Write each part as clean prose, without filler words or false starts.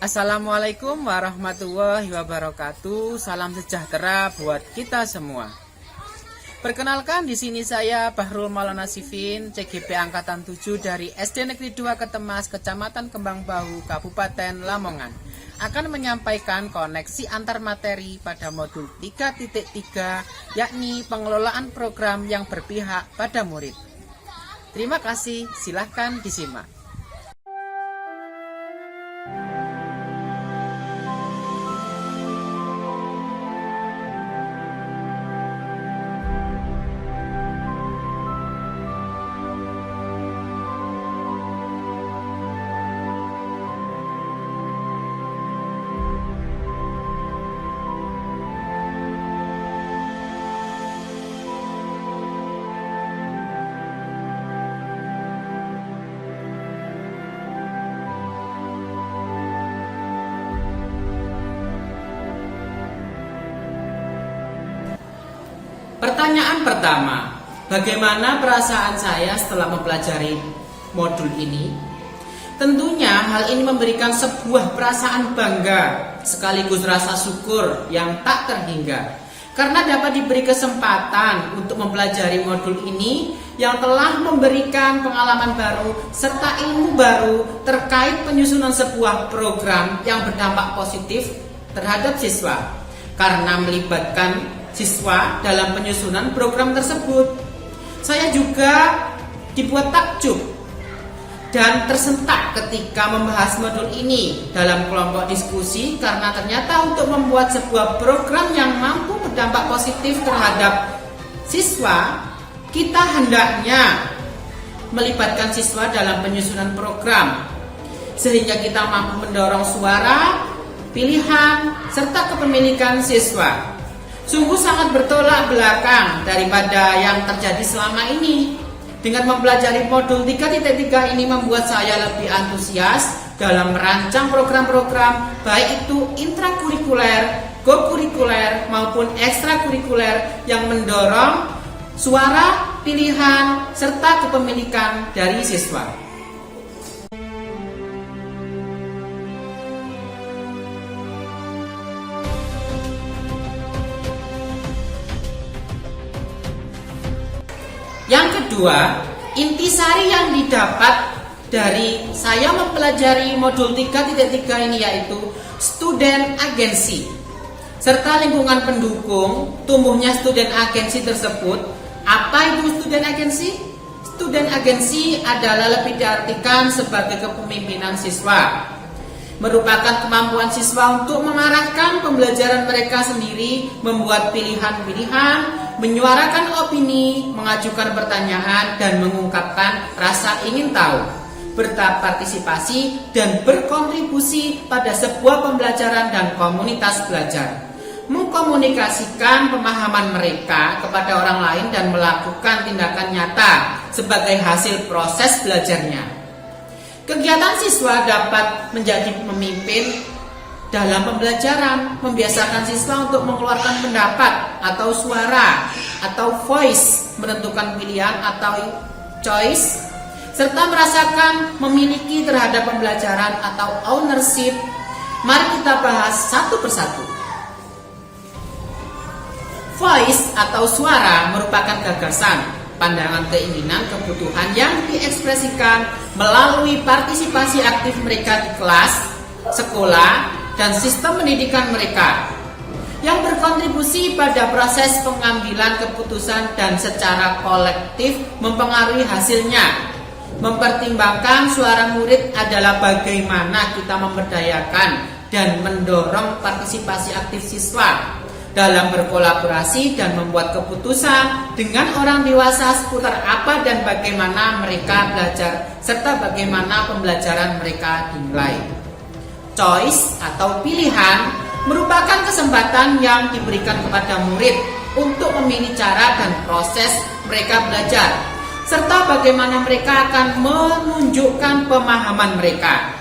Assalamualaikum warahmatullahi wabarakatuh. Salam sejahtera buat kita semua. Perkenalkan, di sini saya Bahrul Maulana Sifin, CGP Angkatan 7 dari SD Negeri 2 Ketemas, Kecamatan Kembang Bahu, Kabupaten Lamongan, akan menyampaikan koneksi antar materi pada modul 3.3, yakni pengelolaan program yang berpihak pada murid. Terima kasih, silahkan disimak. Pertanyaan pertama, bagaimana perasaan saya setelah mempelajari modul ini? Tentunya hal ini memberikan sebuah perasaan bangga sekaligus rasa syukur yang tak terhingga, karena dapat diberi kesempatan untuk mempelajari modul ini yang telah memberikan pengalaman baru serta ilmu baru terkait penyusunan sebuah program yang berdampak positif terhadap siswa, karena melibatkan siswa dalam penyusunan program tersebut. Saya juga dibuat takjub dan tersentak ketika membahas modul ini dalam kelompok diskusi, karena ternyata untuk membuat sebuah program yang mampu berdampak positif terhadap siswa, kita hendaknya melibatkan siswa dalam penyusunan program, sehingga kita mampu mendorong suara, pilihan, serta kepemilikan siswa. Sungguh sangat bertolak belakang daripada yang terjadi selama ini. Dengan mempelajari modul 3.3 ini membuat saya lebih antusias dalam merancang program-program, baik itu intrakurikuler, kokurikuler maupun ekstrakurikuler yang mendorong suara, pilihan, serta kepemilikan dari siswa. Yang kedua, intisari yang didapat dari saya mempelajari modul 3.3 ini yaitu student agency serta lingkungan pendukung tumbuhnya student agency tersebut. Apa itu student agency? Student agency adalah lebih diartikan sebagai kepemimpinan siswa, merupakan kemampuan siswa untuk mengarahkan pembelajaran mereka sendiri, membuat pilihan-pilihan, menyuarakan opini, mengajukan pertanyaan, dan mengungkapkan rasa ingin tahu, berpartisipasi dan berkontribusi pada sebuah pembelajaran dan komunitas belajar, mengkomunikasikan pemahaman mereka kepada orang lain dan melakukan tindakan nyata sebagai hasil proses belajarnya. Kegiatan siswa dapat menjadi pemimpin dalam pembelajaran, membiasakan siswa untuk mengeluarkan pendapat atau suara atau voice, menentukan pilihan atau choice, serta merasakan memiliki terhadap pembelajaran atau ownership. Mari kita bahas satu persatu. Voice atau suara merupakan gagasan, pandangan, keinginan, kebutuhan yang diekspresikan melalui partisipasi aktif mereka di kelas, sekolah, dan sistem pendidikan mereka, yang berkontribusi pada proses pengambilan keputusan dan secara kolektif mempengaruhi hasilnya. Mempertimbangkan suara murid adalah bagaimana kita memberdayakan dan mendorong partisipasi aktif siswa dalam berkolaborasi dan membuat keputusan dengan orang dewasa seputar apa dan bagaimana mereka belajar serta bagaimana pembelajaran mereka dinilai. Choice atau pilihan merupakan kesempatan yang diberikan kepada murid untuk memilih cara dan proses mereka belajar, serta bagaimana mereka akan menunjukkan pemahaman mereka.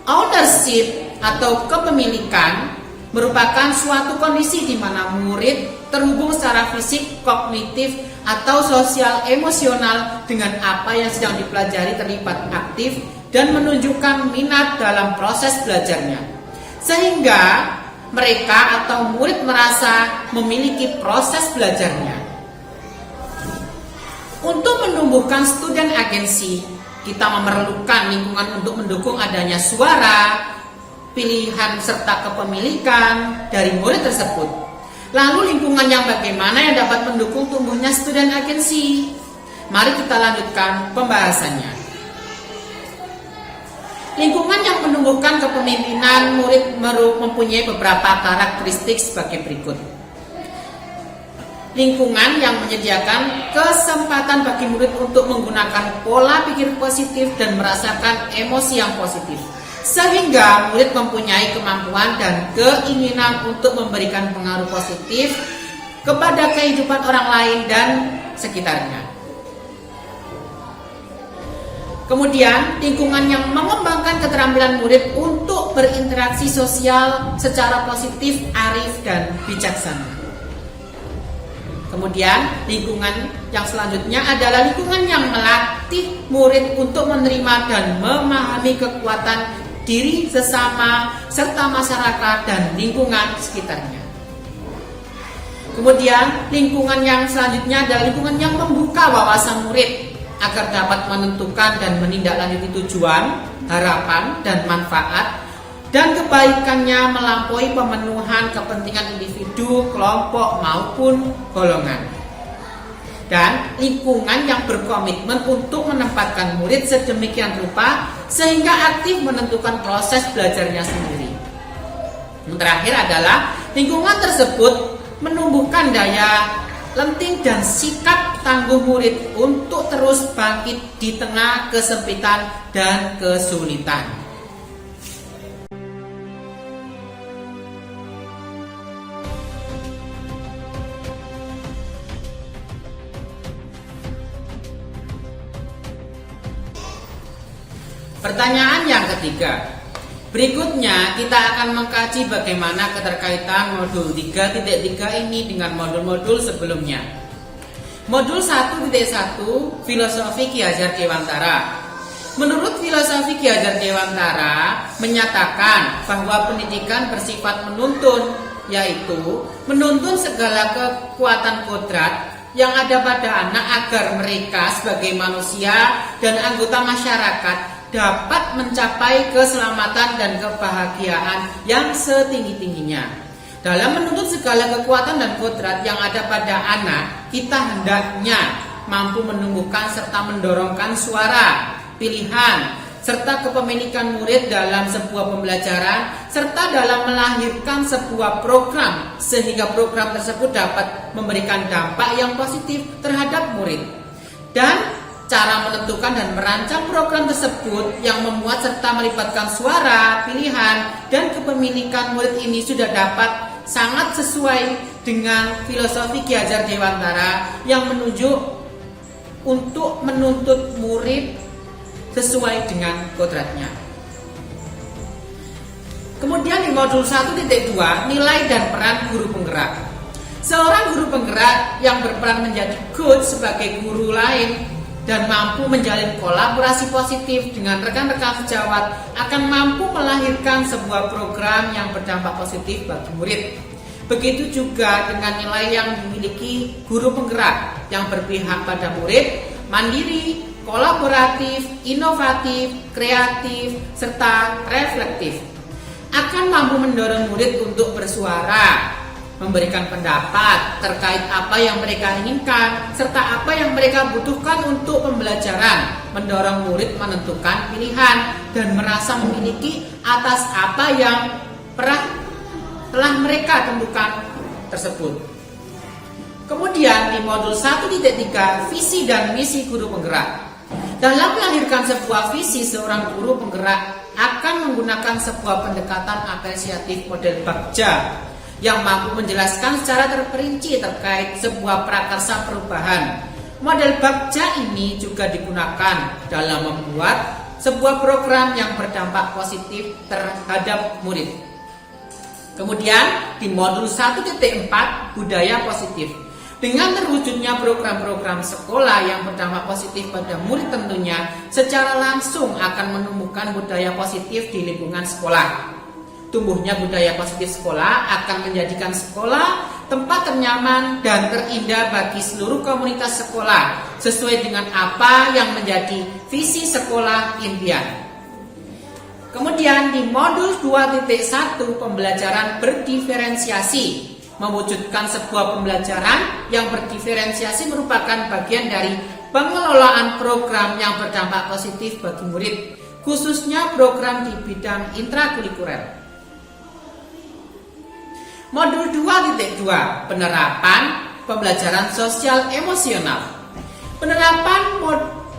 Ownership atau kepemilikan merupakan suatu kondisi di mana murid terhubung secara fisik, kognitif, atau sosial emosional dengan apa yang sedang dipelajari, terlibat aktif dan menunjukkan minat dalam proses belajarnya, sehingga mereka atau murid merasa memiliki proses belajarnya. Untuk menumbuhkan student agency, kita memerlukan lingkungan untuk mendukung adanya suara, pilihan serta kepemilikan dari murid tersebut. Lalu lingkungan yang bagaimana yang dapat mendukung tumbuhnya student agency? Mari kita lanjutkan pembahasannya. Lingkungan yang menumbuhkan kepemimpinan murid mempunyai beberapa karakteristik sebagai berikut. Lingkungan yang menyediakan kesempatan bagi murid untuk menggunakan pola pikir positif dan merasakan emosi yang positif, sehingga murid mempunyai kemampuan dan keinginan untuk memberikan pengaruh positif kepada kehidupan orang lain dan sekitarnya. Kemudian, lingkungan yang mengembangkan keterampilan murid untuk berinteraksi sosial secara positif, arif, dan bijaksana. Kemudian, lingkungan yang selanjutnya adalah lingkungan yang melatih murid untuk menerima dan memahami kekuatan diri sesama, serta masyarakat dan lingkungan sekitarnya. Kemudian, lingkungan yang selanjutnya adalah lingkungan yang membuka wawasan murid agar dapat menentukan dan menindaklanjuti tujuan, harapan, dan manfaat, dan kebaikannya melampaui pemenuhan kepentingan individu, kelompok, maupun golongan. Dan lingkungan yang berkomitmen untuk menempatkan murid sedemikian rupa sehingga aktif menentukan proses belajarnya sendiri. Yang terakhir adalah lingkungan tersebut menumbuhkan daya lenting dan sikap tangguh murid untuk terus bangkit di tengah kesempitan dan kesulitan. Pertanyaan yang ketiga. Berikutnya kita akan mengkaji bagaimana keterkaitan modul 3.3 ini dengan modul-modul sebelumnya. Modul 1.1 Filosofi Ki Hajar Dewantara. Menurut filosofi Ki Hajar Dewantara menyatakan bahwa pendidikan bersifat menuntun, yaitu menuntun segala kekuatan kodrat yang ada pada anak agar mereka sebagai manusia dan anggota masyarakat dapat mencapai keselamatan dan kebahagiaan yang setinggi-tingginya. Dalam menuntut segala kekuatan dan kodrat yang ada pada anak, kita hendaknya mampu menumbuhkan serta mendorongkan suara, pilihan, serta kepemilikan murid dalam sebuah pembelajaran, serta dalam melahirkan sebuah program, sehingga program tersebut dapat memberikan dampak yang positif terhadap murid. Dan cara menentukan dan merancang program tersebut yang memuat serta melibatkan suara, pilihan, dan kepemilikan murid ini sudah dapat sangat sesuai dengan filosofi Ki Hajar Dewantara yang menunjuk untuk menuntut murid sesuai dengan kodratnya. Kemudian di modul 1.2 nilai dan peran guru penggerak. Seorang guru penggerak yang berperan menjadi coach sebagai guru lain dan mampu menjalin kolaborasi positif dengan rekan-rekan sejawat akan mampu melahirkan sebuah program yang berdampak positif bagi murid. Begitu juga dengan nilai yang dimiliki guru penggerak yang berpihak pada murid, mandiri, kolaboratif, inovatif, kreatif, serta reflektif. Akan mampu mendorong murid untuk bersuara, memberikan pendapat terkait apa yang mereka inginkan, serta apa yang mereka butuhkan untuk pembelajaran, mendorong murid menentukan pilihan, dan merasa memiliki atas apa yang telah mereka tentukan tersebut. Kemudian di modul 1.3 visi dan misi guru penggerak. Dalam melahirkan sebuah visi, seorang guru penggerak akan menggunakan sebuah pendekatan apresiatif model Bagja yang mampu menjelaskan secara terperinci terkait sebuah prakarsa perubahan. Model Bagja ini juga digunakan dalam membuat sebuah program yang berdampak positif terhadap murid. Kemudian di modul 1.4 budaya positif. Dengan terwujudnya program-program sekolah yang berdampak positif pada murid tentunya secara langsung akan menumbuhkan budaya positif di lingkungan sekolah. Tumbuhnya budaya positif sekolah akan menjadikan sekolah tempat ternyaman dan terindah bagi seluruh komunitas sekolah sesuai dengan apa yang menjadi visi sekolah impian. Kemudian di modul 2.1 pembelajaran berdiferensiasi. Mewujudkan sebuah pembelajaran yang berdiferensiasi merupakan bagian dari pengelolaan program yang berdampak positif bagi murid, khususnya program di bidang intrakurikuler. Modul 2.2 penerapan pembelajaran sosial emosional. Penerapan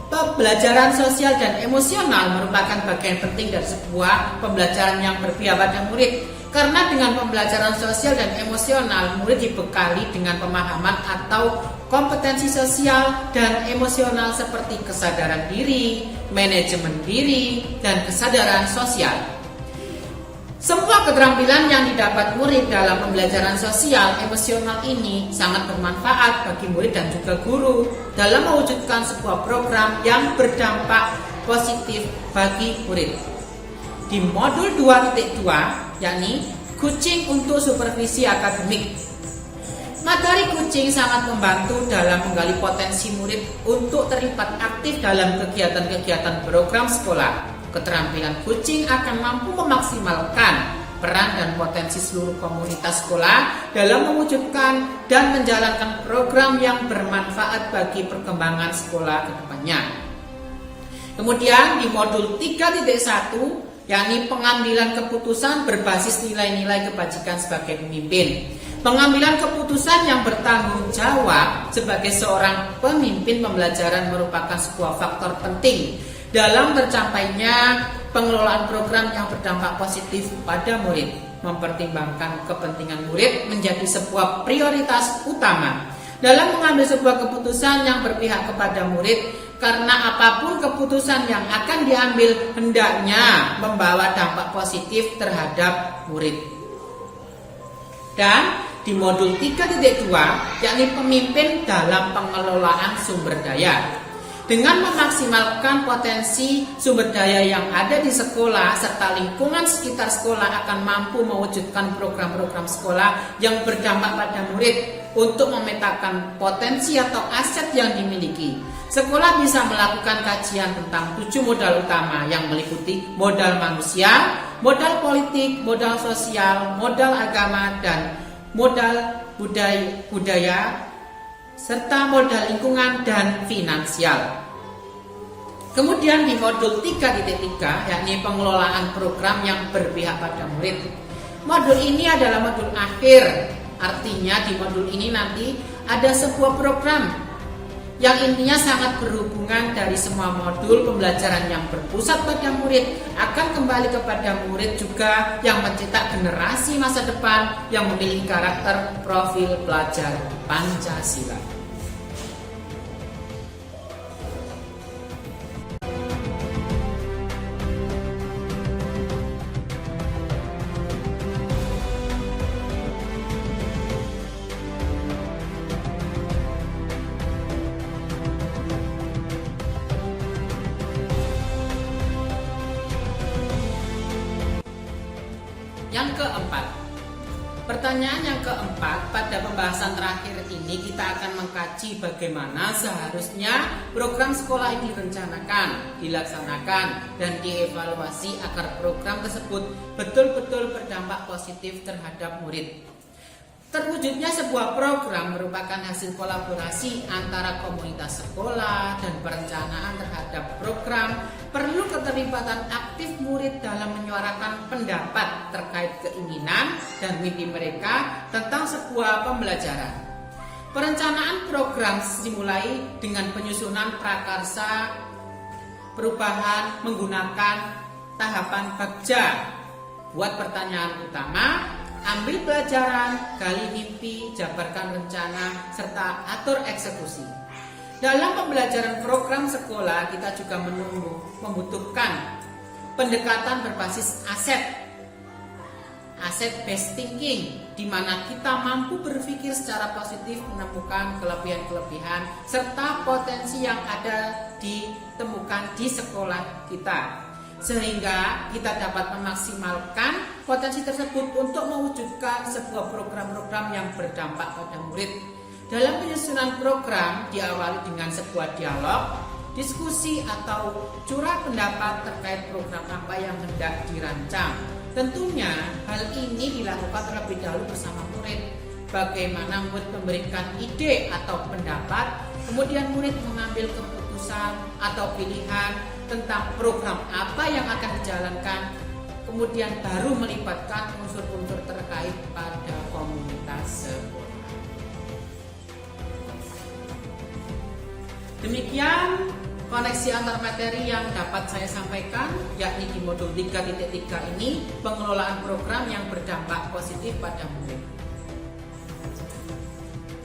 pembelajaran sosial dan emosional merupakan bagian penting dari sebuah pembelajaran yang berpihak pada murid. Karena dengan pembelajaran sosial dan emosional, murid dibekali dengan pemahaman atau kompetensi sosial dan emosional seperti kesadaran diri, manajemen diri, dan kesadaran sosial. Semua keterampilan yang didapat murid dalam pembelajaran sosial emosional ini sangat bermanfaat bagi murid dan juga guru dalam mewujudkan sebuah program yang berdampak positif bagi murid. Di modul 2.2 yakni coaching untuk supervisi akademik. Materi coaching sangat membantu dalam menggali potensi murid untuk terlibat aktif dalam kegiatan-kegiatan program sekolah. Keterampilan coaching akan mampu memaksimalkan peran dan potensi seluruh komunitas sekolah dalam mewujudkan dan menjalankan program yang bermanfaat bagi perkembangan sekolah ke depannya. Kemudian di modul 3.1 yakni pengambilan keputusan berbasis nilai-nilai kebajikan sebagai pemimpin. Pengambilan keputusan yang bertanggung jawab sebagai seorang pemimpin pembelajaran merupakan sebuah faktor penting dalam tercapainya pengelolaan program yang berdampak positif pada murid. Mempertimbangkan kepentingan murid menjadi sebuah prioritas utama dalam mengambil sebuah keputusan yang berpihak kepada murid. Karena apapun keputusan yang akan diambil hendaknya membawa dampak positif terhadap murid. Dan di modul 3.2 yakni pemimpin dalam pengelolaan sumber daya. Dengan memaksimalkan potensi sumber daya yang ada di sekolah serta lingkungan sekitar sekolah akan mampu mewujudkan program-program sekolah yang berdampak pada murid untuk memetakan potensi atau aset yang dimiliki. Sekolah bisa melakukan kajian tentang 7 modal utama yang meliputi modal manusia, modal politik, modal sosial, modal agama, dan modal budaya serta modal lingkungan dan finansial. Kemudian di modul 3.3 yakni pengelolaan program yang berpihak pada murid. Modul ini adalah modul akhir, artinya di modul ini nanti ada sebuah program yang intinya sangat berhubungan dari semua modul pembelajaran yang berpusat pada murid akan kembali kepada murid juga yang mencetak generasi masa depan yang memiliki karakter profil pelajar Pancasila. Yang keempat, pertanyaan yang keempat, pada pembahasan terakhir ini kita akan mengkaji bagaimana seharusnya program sekolah ini direncanakan, dilaksanakan, dan dievaluasi agar program tersebut betul-betul berdampak positif terhadap murid. Terwujudnya sebuah program merupakan hasil kolaborasi antara komunitas sekolah dan perencanaan terhadap program perlu keterlibatan aktif murid dalam menyuarakan pendapat terkait keinginan dan mimpi mereka tentang sebuah pembelajaran. Perencanaan program dimulai dengan penyusunan prakarsa perubahan menggunakan tahapan bagja. Buat pertanyaan utama, ambil pelajaran, gali mimpi, jabarkan rencana, serta atur eksekusi. Dalam pembelajaran program sekolah, kita juga membutuhkan pendekatan berbasis aset. Asset based thinking, di mana kita mampu berpikir secara positif, menemukan kelebihan-kelebihan serta potensi yang ada ditemukan di sekolah kita, sehingga kita dapat memaksimalkan potensi tersebut untuk mewujudkan sebuah program-program yang berdampak pada murid. Dalam penyusunan program diawali dengan sebuah dialog, diskusi atau curah pendapat terkait program apa yang hendak dirancang. Tentunya hal ini dilakukan terlebih dahulu bersama murid. Bagaimana murid memberikan ide atau pendapat, kemudian murid mengambil keputusan atau pilihan tentang program apa yang akan dijalankan, kemudian baru melibatkan unsur-unsur terkait pada komunitas sekolah. Demikian koneksi antar materi yang dapat saya sampaikan, yakni di modul 3.3 ini, pengelolaan program yang berdampak positif pada murid.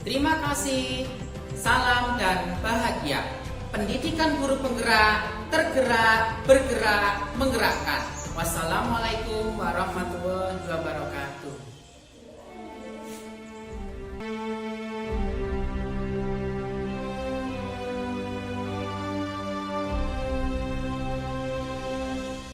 Terima kasih, salam dan bahagia. Pendidikan guru penggerak, tergerak, bergerak, menggerakkan. Wassalamualaikum warahmatullahi wabarakatuh.